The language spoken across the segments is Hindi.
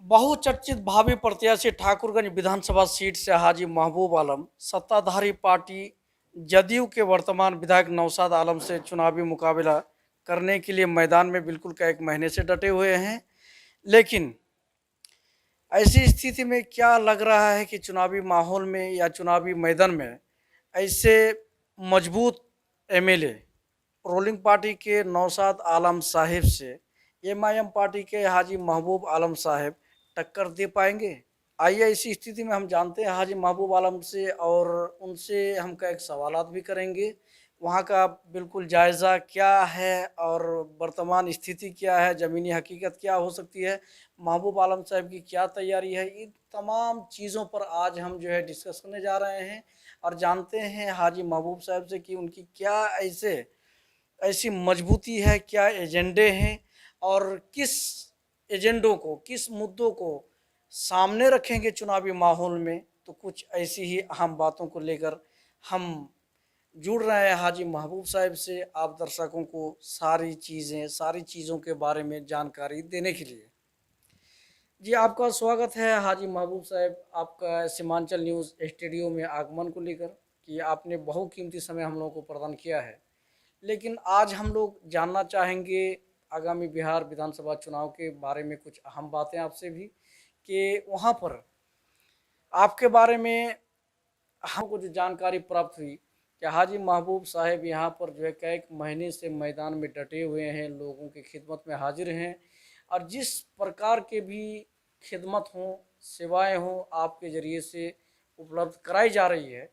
बहुचर्चित भावी प्रत्याशी ठाकुरगंज विधानसभा सीट से हाजी महबूब आलम सत्ताधारी पार्टी जदयू के वर्तमान विधायक नौशाद आलम से चुनावी मुकाबला करने के लिए मैदान में बिल्कुल का एक महीने से डटे हुए हैं। लेकिन ऐसी स्थिति में क्या लग रहा है कि चुनावी माहौल में या चुनावी मैदान में ऐसे मजबूत एमएलए रूलिंग पार्टी के नौशाद आलम साहिब से एमआईएम पार्टी के हाजी महबूब आलम साहब टक्कर दे पाएंगे। आइए इसी स्थिति में हम जानते हैं हाजी महबूब आलम से और उनसे हम कई सवालात भी करेंगे। वहाँ का बिल्कुल जायज़ा क्या है और वर्तमान स्थिति क्या है, ज़मीनी हकीकत क्या हो सकती है, महबूब आलम साहब की क्या तैयारी है, इन तमाम चीज़ों पर आज हम जो है डिस्कस करने जा रहे हैं और जानते हैं हाजी महबूब साहब से कि उनकी क्या ऐसी मजबूती है, क्या एजेंडे हैं और किस एजेंडों को, किस मुद्दों को सामने रखेंगे चुनावी माहौल में। तो कुछ ऐसी ही अहम बातों को लेकर हम जुड़ रहे हैं हाजी महबूब साहब से, आप दर्शकों को सारी चीज़ों के बारे में जानकारी देने के लिए। जी, आपका स्वागत है हाजी महबूब साहब, आपका सीमांचल न्यूज़ स्टूडियो में आगमन को लेकर कि आपने बहुकीमती समय हम लोगों को प्रदान किया है। लेकिन आज हम लोग जानना चाहेंगे आगामी बिहार विधानसभा चुनाव के बारे में कुछ अहम बातें आपसे भी, कि वहाँ पर आपके बारे में हमको जो जानकारी प्राप्त हुई कि हाजी महबूब साहब यहाँ पर जो है कई महीने से मैदान में डटे हुए हैं, लोगों की खिदमत में हाजिर हैं और जिस प्रकार के भी खिदमत हों, सेवाएं हों, आपके ज़रिए से उपलब्ध कराई जा रही है।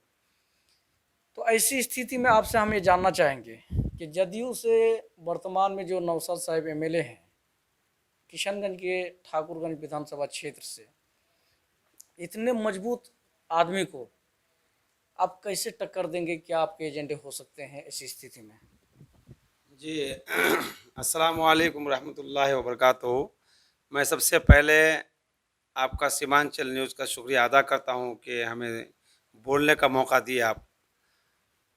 तो ऐसी स्थिति में आपसे हम ये जानना चाहेंगे कि जदयू से वर्तमान में जो नौशाद साहब एमएलए हैं किशनगंज के ठाकुरगंज विधानसभा क्षेत्र से, इतने मजबूत आदमी को आप कैसे टक्कर देंगे, क्या आपके एजेंडे हो सकते हैं ऐसी स्थिति में? जी अस्सलाम वालेकुम रहमतुल्लाहि व बरकातहू। मैं सबसे पहले आपका सीमांचल न्यूज़ का शुक्रिया अदा करता हूं कि हमें बोलने का मौका दिया आप।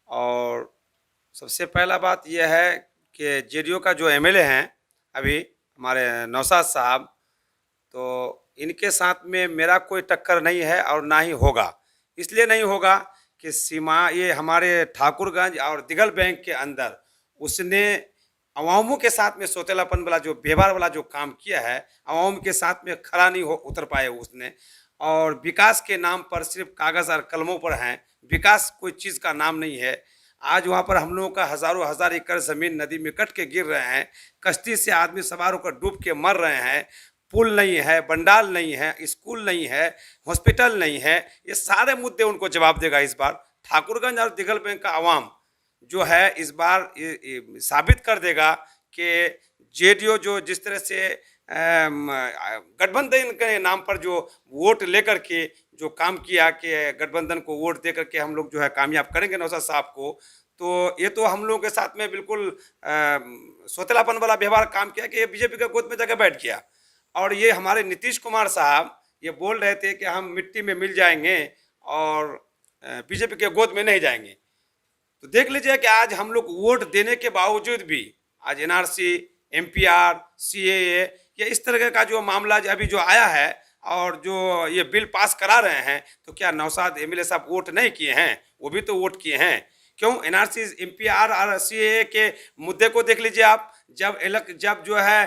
और सबसे पहला बात यह है कि जेडीयू का जो एमएलए हैं अभी हमारे नौशाद साहब, तो इनके साथ में मेरा कोई टक्कर नहीं है और ना ही होगा। इसलिए नहीं होगा कि ये हमारे ठाकुरगंज और दिगल बैंक के अंदर उसने अवामों के साथ में सौतेलापन वाला जो व्यवहार वाला जो काम किया है, अवाम के साथ में खड़ा नहीं हो उतर पाए उसने। और विकास के नाम पर सिर्फ कागज़ और कलमों पर हैं, विकास कोई चीज़ का नाम नहीं है। आज वहाँ पर हम लोगों का हज़ारों हज़ार एकड़ ज़मीन नदी में कट के गिर रहे हैं, कश्ती से आदमी सवार होकर डूब के मर रहे हैं, पुल नहीं है, बंडाल नहीं है, स्कूल नहीं है, हॉस्पिटल नहीं है। ये सारे मुद्दे उनको जवाब देगा इस बार। ठाकुरगंज और दिगल बैंक का आवाम जो है इस बार ये साबित कर देगा कि जेडीयू जो जिस तरह से गठबंधन के नाम पर जो वोट लेकर के जो काम किया कि गठबंधन को वोट दे करके हम लोग जो है कामयाब करेंगे नौशाद साहब को, तो ये तो हम लोगों के साथ में बिल्कुल सौतेलापन वाला व्यवहार काम किया कि ये बीजेपी के गोद में जाकर बैठ गया। और ये हमारे नीतीश कुमार साहब ये बोल रहे थे कि हम मिट्टी में मिल जाएंगे और बीजेपी के गोद में नहीं जाएंगे। तो देख लीजिए कि आज हम लोग वोट देने के बावजूद भी आज एनआरसी, एमपीआर, सीएए या इस तरह का जो मामला अभी जो आया है और जो ये बिल पास करा रहे हैं, तो क्या नौशाद एमएलए साहब वोट नहीं किए हैं? वो भी तो वोट किए हैं। क्यों? एनआरसी, एमपीआर और सीएए के मुद्दे को देख लीजिए आप। जब जो है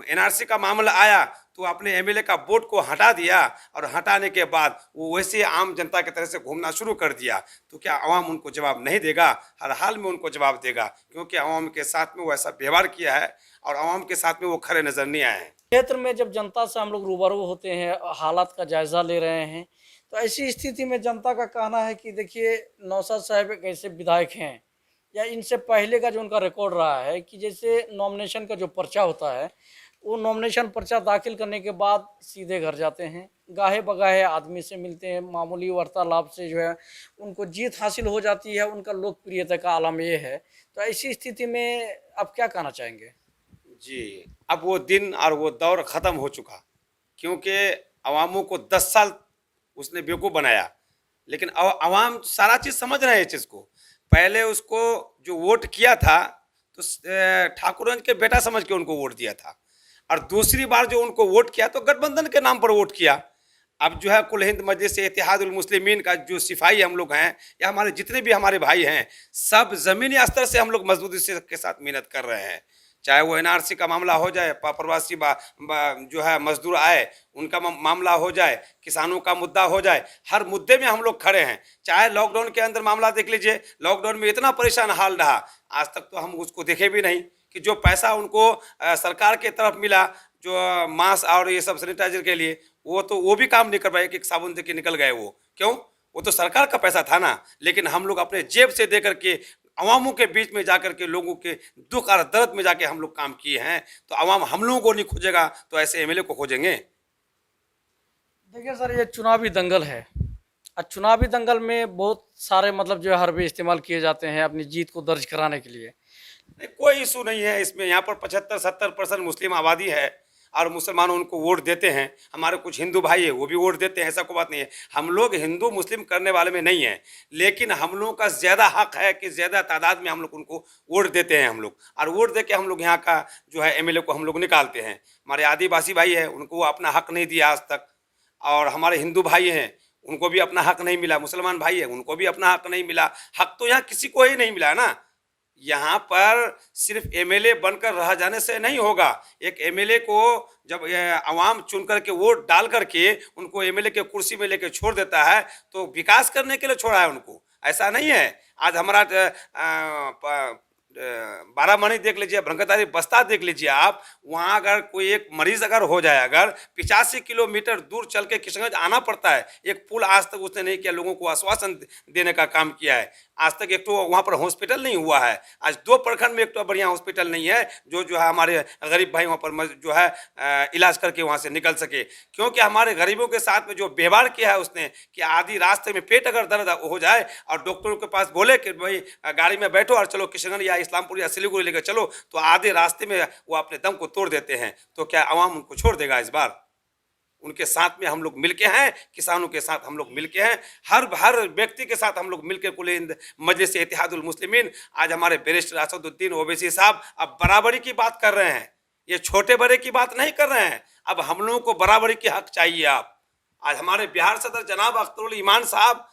एनआरसी का मामला आया तो अपने एमएलए का वोट को हटा दिया और हटाने के बाद वो वैसे आम जनता की तरह से घूमना शुरू कर दिया। तो क्या आवाम उनको जवाब नहीं देगा? हर हाल में उनको जवाब देगा, क्योंकि आवाम के साथ में वो ऐसा व्यवहार किया है और आवाम के साथ में वो खड़े नजर नहीं आए हैं। क्षेत्र में जब जनता से हम लोग रूबरू होते हैं, हालात का जायज़ा ले रहे हैं, तो ऐसी स्थिति में जनता का कहना है कि देखिए नौशाद साहब एक ऐसे विधायक हैं या इनसे पहले का जो उनका रिकॉर्ड रहा है कि जैसे नॉमिनेशन का जो पर्चा होता है, वो नॉमिनेशन पर्चा दाखिल करने के बाद सीधे घर जाते हैं, गाहे बगाहे आदमी से मिलते हैं, मामूली वार्तालाप से जो है उनको जीत हासिल हो जाती है, उनका लोकप्रियता का आलम ये है। तो ऐसी स्थिति में आप क्या कहना चाहेंगे? जी, अब वो दिन और वो दौर ख़त्म हो चुका, क्योंकि अवामों को 10 साल उसने बेवकूफ़ बनाया। लेकिन अवाम सारा चीज़ समझ रहे हैं इस चीज़ को। पहले उसको जो वोट किया था तो ठाकुरगंज के बेटा समझ के उनको वोट दिया था। और दूसरी बार जो उनको वोट किया तो गठबंधन के नाम पर वोट किया। अब जो है कुल हिंद मजलिस इत्तेहादुल मुस्लिमीन का जो सिपाही हम लोग हैं, या हमारे जितने भी हमारे भाई हैं, सब ज़मीनी स्तर से हम लोग मजबूती से के साथ मेहनत कर रहे हैं। चाहे वो एनआरसी का मामला हो जाए, प्रवासी जो है मजदूर आए उनका मामला हो जाए, किसानों का मुद्दा हो जाए, हर मुद्दे में हम लोग खड़े हैं। चाहे लॉकडाउन के अंदर मामला देख लीजिए, लॉकडाउन में इतना परेशान हाल रहा, आज तक तो हम उसको देखे भी नहीं कि जो पैसा उनको सरकार के तरफ मिला, जो मास्क और ये सब सैनिटाइजर के लिए, वो भी काम नहीं कर पाए, एक साबुन दे के निकल गए। वो क्यों? वो तो सरकार का पैसा था ना। लेकिन हम लोग अपने जेब से दे करके अवामों के बीच में जाकर के लोगों के दुख और दर्द में जाके हम लोग काम किए हैं। तो अवाम हम लोगों को नहीं खोजेगा तो ऐसे एमएलए को खोजेंगे? देखिए सर, ये चुनावी दंगल है और चुनावी दंगल में बहुत सारे मतलब जो है हरबे इस्तेमाल किए जाते हैं अपनी जीत को दर्ज कराने के लिए। नहीं, कोई इशू नहीं है इसमें। यहाँ पर 75-70% मुस्लिम आबादी है और मुसलमान उनको वोट देते हैं। हमारे कुछ हिंदू भाई है वो भी वोट देते हैं, ऐसा कोई बात नहीं है। हम लोग हिंदू मुस्लिम करने वाले में नहीं हैं, लेकिन हम लोगों का ज़्यादा हक है कि ज़्यादा तादाद में हम लोग उनको वोट देते हैं हम लोग, और वोट दे के हम लोग यहाँ का जो है एमएलए को हम लोग निकालते हैं। हमारे आदिवासी भाई है उनको अपना हक नहीं दिया आज तक, और हमारे हिंदू भाई हैं उनको भी अपना हक नहीं मिला, मुसलमान भाई है उनको भी अपना हक नहीं मिला। हक तो यहाँ किसी को ही नहीं मिला ना। यहाँ पर सिर्फ एमएलए बनकर रह जाने से नहीं होगा। एक एमएलए को जब आवाम चुन करके वोट डाल करके उनको एमएलए के कुर्सी में लेके छोड़ देता है तो विकास करने के लिए छोड़ा है उनको, ऐसा नहीं है। आज हमारा बारामणी देख लीजिए, भ्रंगतारी बस्ता देख लीजिए आप, वहाँ अगर कोई एक मरीज अगर हो जाए, अगर 85 किलोमीटर दूर चल के किशनगंज आना पड़ता है। एक पुल आज तक उसने नहीं किया, लोगों को आश्वासन देने का काम किया है। आज तक एक तो वहाँ पर हॉस्पिटल नहीं हुआ है। आज 2 प्रखंड में एक तो बढ़िया हॉस्पिटल नहीं है जो है हमारे गरीब भाई वहाँ पर जो है इलाज करके वहाँ से निकल सके। क्योंकि हमारे गरीबों के साथ में जो व्यवहार किया है उसने, कि आधी रास्ते में पेट अगर दर्द हो जाए और डॉक्टरों के पास बोले कि भाई गाड़ी में बैठो और चलो किशनगंज या इस्लामपुर या सिलीगुड़ी लेकर चलो, तो आधे रास्ते में वो अपने दम को तोड़ देते हैं। तो क्या आवाम उनको छोड़ देगा? इस बार उनके साथ में हम लोग मिलके हैं, किसानों के साथ हम लोग मिलके हैं, हर व्यक्ति के साथ हम लोग मिलके कुल हिंद मजलिस इत्तेहादुल मुस्लिमीन। आज हमारे बैरिस्टर असदुद्दीन ओवैसी साहब अब बराबरी की बात कर रहे हैं, ये छोटे बड़े की बात नहीं कर रहे हैं। अब हम लोगों को बराबरी के हक चाहिए। आप आज हमारे बिहार सदर जनाब अख्तरुल ईमान साहब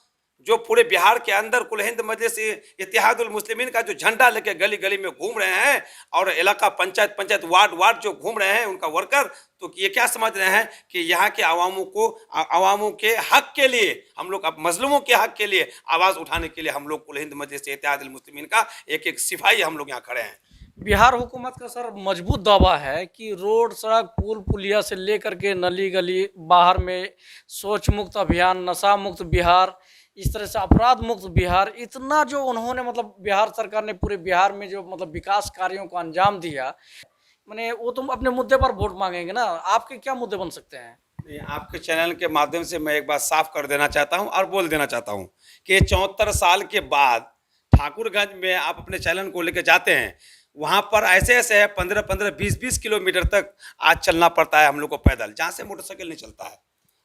जो पूरे बिहार के अंदर कुल हिंद मजलिस इत्तेहादुल मुस्लिमीन का जो झंडा लेके गली गली में घूम रहे हैं और इलाका पंचायत वार्ड जो घूम रहे हैं उनका वर्कर, तो ये क्या समझ रहे हैं कि यहाँ के अवामों के हक के लिए, हम लोग अब मजलूमों के हक के लिए आवाज़ उठाने के लिए हम लोग कुल हिंद मजलिस इत्तेहादुल मुस्लिमीन का एक सिपाही हम लोग यहाँ खड़े हैं। बिहार हुकूमत का सर मजबूत दावा है कि रोड, सड़क, पुल पुलिया से लेकर के नली गली बाहर में शौच मुक्त अभियान, नशा मुक्त बिहार, इस तरह से अपराध मुक्त बिहार, इतना जो उन्होंने मतलब बिहार सरकार ने पूरे बिहार में जो मतलब विकास कार्यों को अंजाम दिया, मैंने वो तुम अपने मुद्दे पर वोट मांगेंगे ना, आपके क्या मुद्दे बन सकते हैं? आपके चैनल के माध्यम से मैं एक बात साफ कर देना चाहता हूं और बोल देना चाहता हूं कि 74 साल के बाद ठाकुरगंज में आप अपने चैनल को लेकर जाते हैं, वहां पर ऐसे है 15-15, 20-20 किलोमीटर तक आज चलना पड़ता है हम लोग को पैदल, जहां से मोटरसाइकिल नहीं चलता है।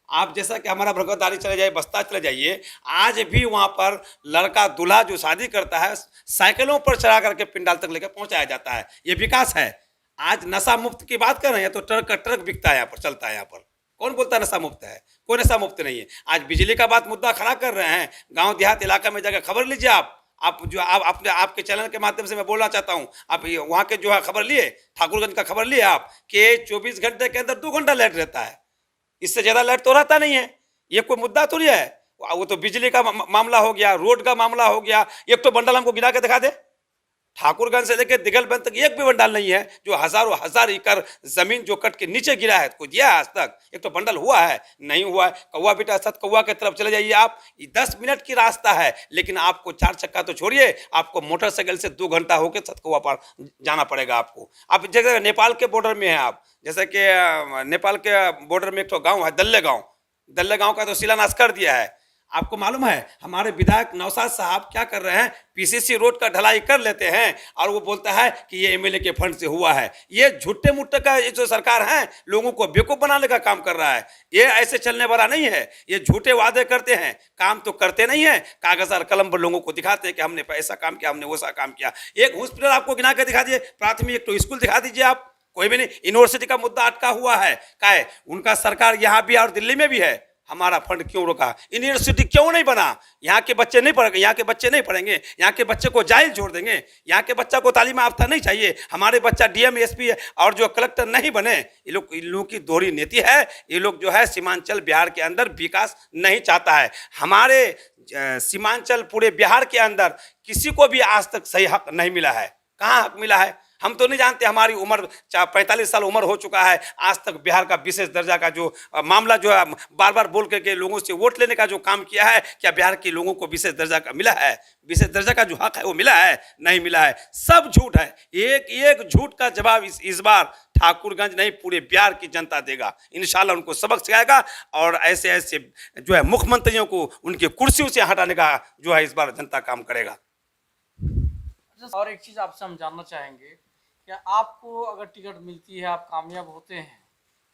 आप जैसा कि हमारा भ्रगतदारी चले जाइए, बस्ता चले जाइए, आज भी वहाँ पर लड़का दूल्हा जो शादी करता है साइकिलों पर चढ़ा करके पिंडाल तक लेकर पहुँचाया जाता है। ये विकास है। आज नशा मुक्त की बात कर रहे हैं तो ट्रक का ट्रक बिकता है यहाँ पर, चलता है यहाँ पर। कौन बोलता है नशा मुक्त है? कोई नशा मुक्त नहीं है। आज बिजली का बात मुद्दा खड़ा कर रहे हैं, गाँव देहात इलाका में जाकर खबर लीजिए आप जो आपके चैनल के माध्यम से मैं बोलना चाहता हूँ, आप वहाँ के जो है खबर लिए, ठाकुरगंज का खबर लिए आप कि 24 घंटे के अंदर 2 घंटा लाइट रहता है, इससे ज़्यादा लाइट तो रहता नहीं है। ये कोई मुद्दा थोड़ी है। वो तो बिजली का मामला हो गया, रोड का मामला हो गया। एक तो बंडल हमको गिरा के दिखा दे, ठाकुरगंज से लेकर दिगलबंद तक एक भी बंडल नहीं है जो हजारों हजार एकड़ जमीन जो कट के नीचे गिरा है, कोई दिया है आज तक? एक तो बंडल हुआ है? नहीं हुआ है। कौवा बेटा सत कौवा की तरफ चले जाइए आप, 10 मिनट की रास्ता है, लेकिन आपको 4 चक्का तो छोड़िए, आपको मोटरसाइकिल से 2 घंटा होकर सत कौवा पार जाना पड़ेगा आपको। आप जैसे नेपाल के बॉर्डर में है, आप जैसे कि नेपाल के बॉर्डर में एक तो गाँव है दल्ले गाँव का तो शिलान्यास कर दिया है। आपको मालूम है हमारे विधायक नौशाद साहब क्या कर रहे हैं? पीसीसी रोड का ढलाई कर लेते हैं और वो बोलता है कि ये एमएलए के फंड से हुआ है। ये झूठे मुट्ठे का ये जो सरकार है लोगों को बेवकूफ बनाने का काम कर रहा है। ये ऐसे चलने वाला नहीं है। ये झूठे वादे करते हैं, काम तो करते नहीं है। कागज और कलम पर लोगों को दिखाते हैं कि हमने ऐसा काम किया, हमने वैसा काम किया। एक हॉस्पिटल आपको गिना के दिखा दिए, प्राथमिक एक तो स्कूल दिखा दीजिए आप, कोई भी नहीं। यूनिवर्सिटी का मुद्दा अटका हुआ है, का है उनका, सरकार यहाँ भी है और दिल्ली में भी है। हमारा फंड क्यों रोका? यूनिवर्सिटी क्यों नहीं बना? यहाँ के बच्चे नहीं पढ़ेंगे, यहाँ के बच्चे नहीं पढ़ेंगे, यहाँ के बच्चे को जाहिल छोड़ देंगे, यहाँ के बच्चा को तालीम याफ्ता नहीं चाहिए, हमारे बच्चा डीएम एसपी और जो कलेक्टर नहीं बने। इन लोगों की दोहरी नीति है। ये लोग जो है सीमांचल बिहार के अंदर विकास नहीं चाहता है। हमारे सीमांचल पूरे बिहार के अंदर किसी को भी आज तक सही हक नहीं मिला है। कहाँ हक मिला है हम तो नहीं जानते। हमारी उम्र 45 साल उम्र हो चुका है, आज तक बिहार का विशेष दर्जा का जो मामला जो है बार बार बोल करके लोगों से वोट लेने का जो काम किया है, क्या बिहार के लोगों को विशेष दर्जा का मिला है? विशेष दर्जा का जो हक है वो मिला है? नहीं मिला है। सब झूठ है। एक एक झूठ का जवाब इस बार ठाकुरगंज नहीं पूरे बिहार की जनता देगा। इंशाल्लाह उनको सबक सिखाएगा और ऐसे ऐसे जो है मुख्यमंत्रियों को उनकी कुर्सियों से हटाने का जो है इस बार जनता काम करेगा। और एक चीज़ आपसे हम जानना चाहेंगे, क्या आपको अगर टिकट मिलती है, आप कामयाब होते हैं,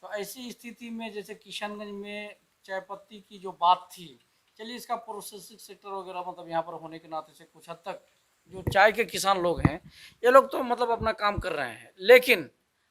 तो ऐसी स्थिति में जैसे किशनगंज में चाय पत्ती की जो बात थी, चलिए इसका प्रोसेसिंग सेक्टर वगैरह मतलब यहाँ पर होने के नाते से कुछ हद तक जो चाय के किसान लोग हैं, ये लोग तो मतलब अपना काम कर रहे हैं, लेकिन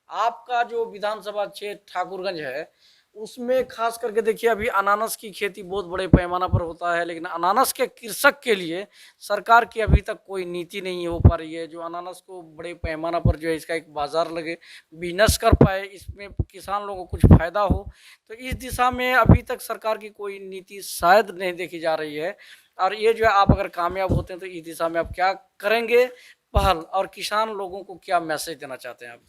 आपका जो विधानसभा क्षेत्र ठाकुरगंज है उसमें खास करके देखिए अभी अनानास की खेती बहुत बड़े पैमाना पर होता है, लेकिन अनानास के कृषक के लिए सरकार की अभी तक कोई नीति नहीं हो पा रही है जो अनानास को बड़े पैमाना पर जो है इसका एक बाज़ार लगे, बिजनेस कर पाए, इसमें किसान लोगों को कुछ फ़ायदा हो। तो इस दिशा में अभी तक सरकार की कोई नीति शायद नहीं देखी जा रही है। और ये जो है आप अगर कामयाब होते हैं तो इस दिशा में आप क्या करेंगे पहल, और किसान लोगों को क्या मैसेज देना चाहते हैं आप?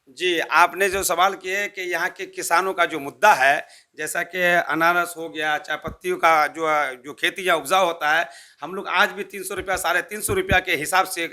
जी, आपने जो सवाल किए कि यहाँ के किसानों का जो मुद्दा है, जैसा कि अनारस हो गया, चाय पत्तियों का जो खेती या उपजाऊ होता है, हम लोग आज भी 300 रुपया, 350 रुपया के हिसाब से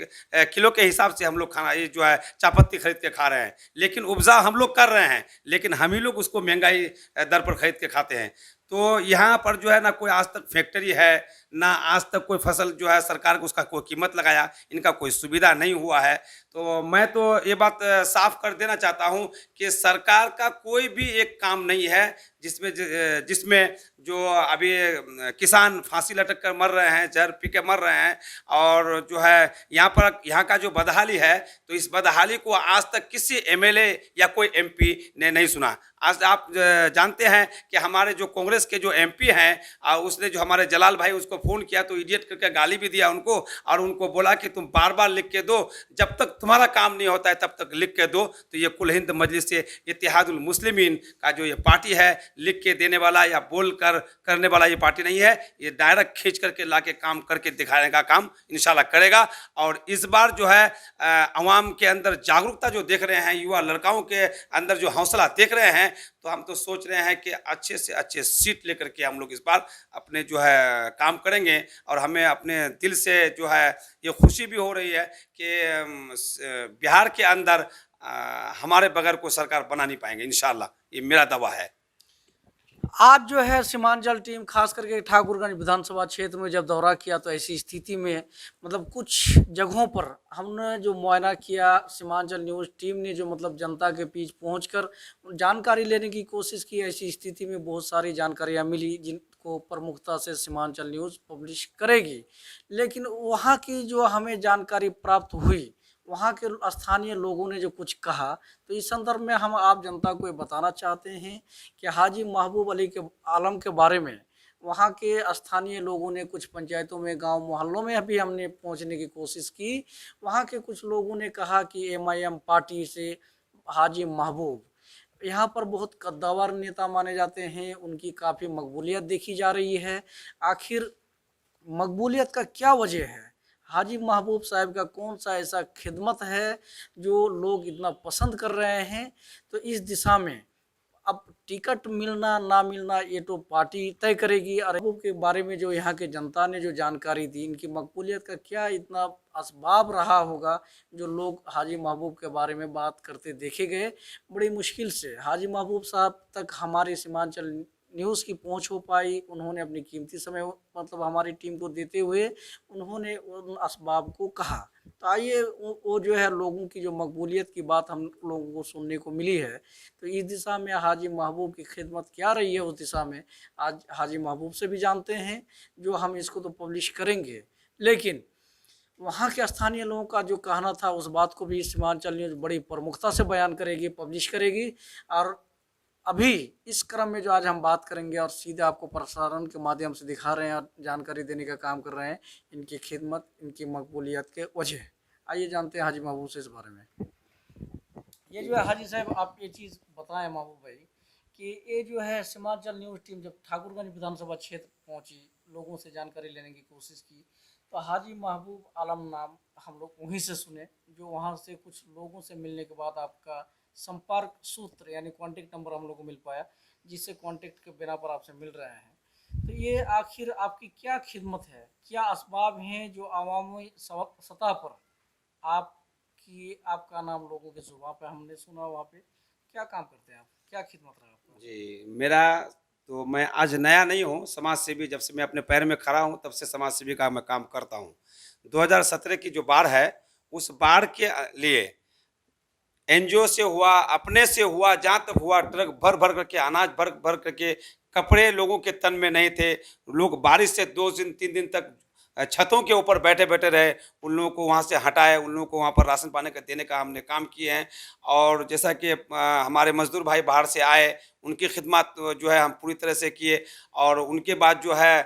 किलो के हिसाब से हम लोग खाना ये जो है चाय पत्ती खरीद के खा रहे हैं। लेकिन उपजाऊ हम लोग कर रहे हैं, लेकिन हम ही लोग उसको महंगाई दर पर खरीद के खाते हैं। तो यहाँ पर जो है ना कोई आज तक फैक्ट्री है, ना आज तक कोई फसल जो है सरकार को उसका कोई कीमत लगाया, इनका कोई सुविधा नहीं हुआ है। तो मैं तो ये बात साफ कर देना चाहता हूँ कि सरकार का कोई भी एक काम नहीं है जिसमें जो अभी किसान फांसी लटक कर मर रहे हैं, जहर पी के मर रहे हैं। और जो है यहाँ का जो बदहाली है, तो इस बदहाली को आज तक किसी एमएलए या कोई एमपी ने नहीं सुना। आज आप जानते हैं कि हमारे जो कांग्रेस के जो एमपी हैं, उसने जो हमारे जलाल भाई उसको फ़ोन किया तो इडियट करके गाली भी दिया उनको, और उनको बोला कि तुम बार बार लिख के दो, जब तक तुम्हारा काम नहीं होता है तब तक लिख के दो। तो ये कुल हिंद मजलिस से इत्तेहादुल मुस्लिमीन का जो ये पार्टी है, लिख के देने वाला या बोल कर करने वाला ये पार्टी नहीं है। ये डायरेक्ट खींच करके ला के काम करके दिखाने का काम इंशाल्लाह करेगा। और इस बार जो है अवाम के अंदर जागरूकता जो देख रहे हैं, युवा लड़काओं के अंदर जो हौसला देख रहे हैं, तो हम तो सोच रहे हैं कि अच्छे से अच्छे सीट लेकर के हम लोग इस बार अपने जो है काम करेंगे। और हमें अपने दिल से जो है ये खुशी भी हो रही है कि बिहार के अंदर हमारे बगैर कोई सरकार बना नहीं पाएंगे इंशाल्लाह, ये मेरा दावा है। आज जो है सीमांचल टीम खास करके ठाकुरगंज विधानसभा क्षेत्र में जब दौरा किया तो ऐसी स्थिति में मतलब कुछ जगहों पर हमने जो मुआयना किया, सीमांचल न्यूज़ टीम ने जो मतलब जनता के बीच पहुंचकर जानकारी लेने की कोशिश की। ऐसी स्थिति में बहुत सारी जानकारियां मिली जिनको प्रमुखता से सीमांचल न्यूज़ पब्लिश करेगी, लेकिन वहाँ की जो हमें जानकारी प्राप्त हुई, वहाँ के स्थानीय लोगों ने जो कुछ कहा, तो इस संदर्भ में हम आप जनता को ये बताना चाहते हैं कि हाजी महबूब अली के आलम के बारे में वहाँ के स्थानीय लोगों ने कुछ पंचायतों में, गांव मोहल्लों में अभी हमने पहुँचने की कोशिश की। वहाँ के कुछ लोगों ने कहा कि एमआईएम पार्टी से हाजी महबूब यहाँ पर बहुत कद्दावर नेता माने जाते हैं, उनकी काफ़ी मकबूलियत देखी जा रही है। आखिर मकबूलियत का क्या वजह है? हाजी महबूब साहब का कौन सा ऐसा खिदमत है जो लोग इतना पसंद कर रहे हैं? तो इस दिशा में अब टिकट मिलना ना मिलना ये तो पार्टी तय करेगी। और महबूब के बारे में जो यहाँ के जनता ने जो जानकारी दी, इनकी मकबूलियत का क्या इतना असबाब रहा होगा जो लोग हाजी महबूब के बारे में बात करते देखे गए। बड़ी मुश्किल से हाजी महबूब साहब तक हमारे सीमांचल न्यूज़ की पहुंच हो पाई। उन्होंने अपनी कीमती समय मतलब हमारी टीम को देते हुए उन्होंने उन असबाब को कहा। तो आइए वो जो है लोगों की जो मकबूलियत की बात हम लोगों को सुनने को मिली है, तो इस दिशा में हाजी महबूब की खिदमत क्या रही है उस दिशा में आज हाजी महबूब से भी जानते हैं, जो हम इसको तो पब्लिश करेंगे। लेकिन वहाँ के स्थानीय लोगों का जो कहना था उस बात को भी सीमांचल न्यूज़ बड़ी प्रमुखता से बयान करेगी, पब्लिश करेगी। और अभी इस क्रम में जो आज हम बात करेंगे और सीधे आपको प्रसारण के माध्यम से दिखा रहे हैं और जानकारी देने का काम कर रहे हैं, इनकी खिदमत, इनकी मकबूलियत के वजह। आइए जानते हैं हाजी महबूब से इस बारे में। ये जो है हाजी साहब, आप ये चीज़ बताएं महबूब भाई कि ये जो है सीमांचल न्यूज़ टीम जब ठाकुरगंज विधानसभा क्षेत्र पहुंची, लोगों से जानकारी लेने की कोशिश की, तो हाजी महबूब आलम नाम हम लोग वहीं से सुने, जो वहाँ से कुछ लोगों से मिलने के बाद आपका संपर्क सूत्र यानी कांटेक्ट नंबर हम लोग को मिल पाया, जिससे कांटेक्ट के बिना पर आपसे मिल रहे हैं। तो ये आखिर आपकी क्या खिदमत है, क्या असबाब हैं जो अवामी सतह पर आपका नाम लोगों के जुबान पे हमने सुना, वहाँ पे क्या काम करते हैं आप, क्या खिदमत रहा आपका? जी, मेरा तो मैं आज नया नहीं हूँ, समाज सेवी जब से मैं अपने पैर में खड़ा हूँ तब से समाज सेवी का मैं काम करता हूँ। 2017 की जो बाढ़ है, उस बाढ़ के लिए एनजीओ से हुआ, अपने से हुआ, जहाँ तक हुआ, ट्रक भर भर करके अनाज भर भर करके, कपड़े लोगों के तन में नहीं थे, लोग बारिश से 2 दिन 3 दिन तक छतों के ऊपर बैठे बैठे रहे, उन लोगों को वहाँ से हटाए, उन लोगों को वहाँ पर राशन पानी का देने का हमने काम किए हैं। और जैसा कि हमारे मजदूर भाई बाहर से आए, उनकी खिदमत जो है हम पूरी तरह से किए। और उनके बाद जो है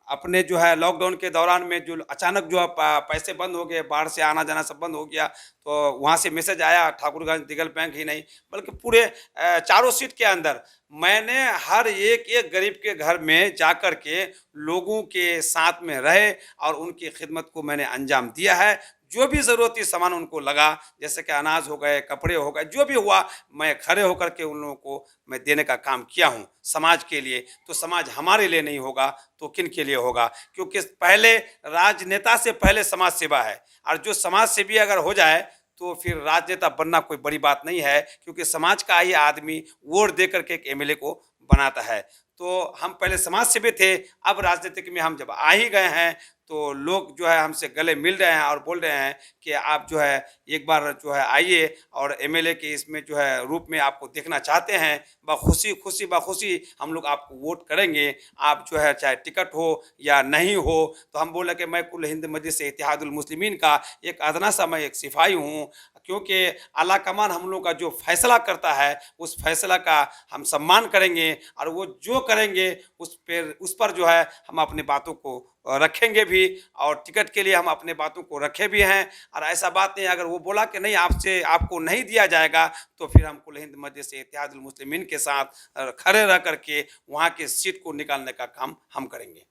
अपने जो है लॉकडाउन के दौरान में जो अचानक जो है पैसे बंद हो गए, बाहर से आना जाना सब बंद हो गया, तो वहाँ से मैसेज आया, ठाकुरगंज दिगल बैंक ही नहीं बल्कि पूरे चारों सीट के अंदर मैंने हर एक एक गरीब के घर में जाकर के लोगों के साथ में रहे और उनकी खिदमत को मैंने अंजाम दिया है। जो भी ज़रूरती सामान उनको लगा, जैसे कि अनाज हो गए, कपड़े हो गए, जो भी हुआ, मैं खड़े होकर के उन लोगों को मैं देने का काम किया हूँ समाज के लिए। तो समाज हमारे लिए नहीं होगा तो किन के लिए होगा? क्योंकि पहले राजनेता से पहले समाज सेवा है, और जो समाज सेवी अगर हो जाए तो फिर राजनेता बनना कोई बड़ी बात नहीं है, क्योंकि समाज का ही आदमी वोट दे करके एक एमएलए को बनाता है। तो हम पहले समाज सेवी थे, अब राजनीतिक में हम जब आ ही गए हैं तो लोग जो है हमसे गले मिल रहे हैं और बोल रहे हैं कि आप जो है एक बार जो है आइए और एमएलए के इसमें जो है रूप में आपको देखना चाहते हैं, बखुशी हम लोग आपको वोट करेंगे, आप जो है चाहे टिकट हो या नहीं हो। तो हम बोले कि मैं कुल हिंद मजलिस इत्तेहादुल मुस्लिमीन का एक अदना सा मैं एक सिपाही हूँ, क्योंकि आला कमान हम लोग का जो फैसला करता है उस फैसला का हम सम्मान करेंगे, और वो जो करेंगे उस पर जो है हम अपनी बातों को रखेंगे भी, और टिकट के लिए हम अपने बातों को रखे भी हैं। और ऐसा बात नहीं, अगर वो बोला कि नहीं आपसे आपको नहीं दिया जाएगा तो फिर हम कुल हिंद मजलिस इत्तेहादुल मुस्लिमीन के साथ खड़े रह करके वहाँ के सीट को निकालने का काम हम करेंगे।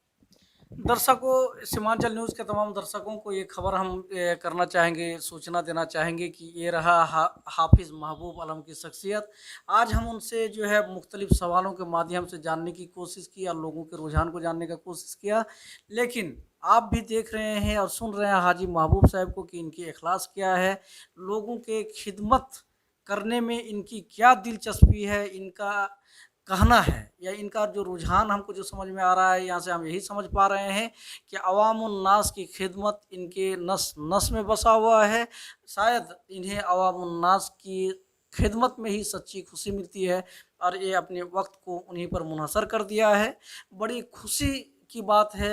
दर्शकों, सीमांचल न्यूज़ के तमाम दर्शकों को ये खबर हम करना चाहेंगे, सूचना देना चाहेंगे कि ये रहा हाफिज़ महबूब आलम की शख्सियत। आज हम उनसे जो है मुख्तलिफ़ सवालों के माध्यम से जानने की कोशिश की और लोगों के रुझान को जानने का कोशिश किया, लेकिन आप भी देख रहे हैं और सुन रहे हैं हाजी महबूब साहब को कि इनकी इखलास क्या है, लोगों के खिदमत करने में इनकी क्या दिलचस्पी है, इनका कहना है या इनका जो रुझान हमको जो समझ में आ रहा है, यहाँ से हम यही समझ पा रहे हैं कि अवामुन्नास की खिदमत इनके नस नस में बसा हुआ है। शायद इन्हें अवामुन्नास की खिदमत में ही सच्ची खुशी मिलती है और ये अपने वक्त को उन्हीं पर मुनहसर कर दिया है। बड़ी खुशी की बात है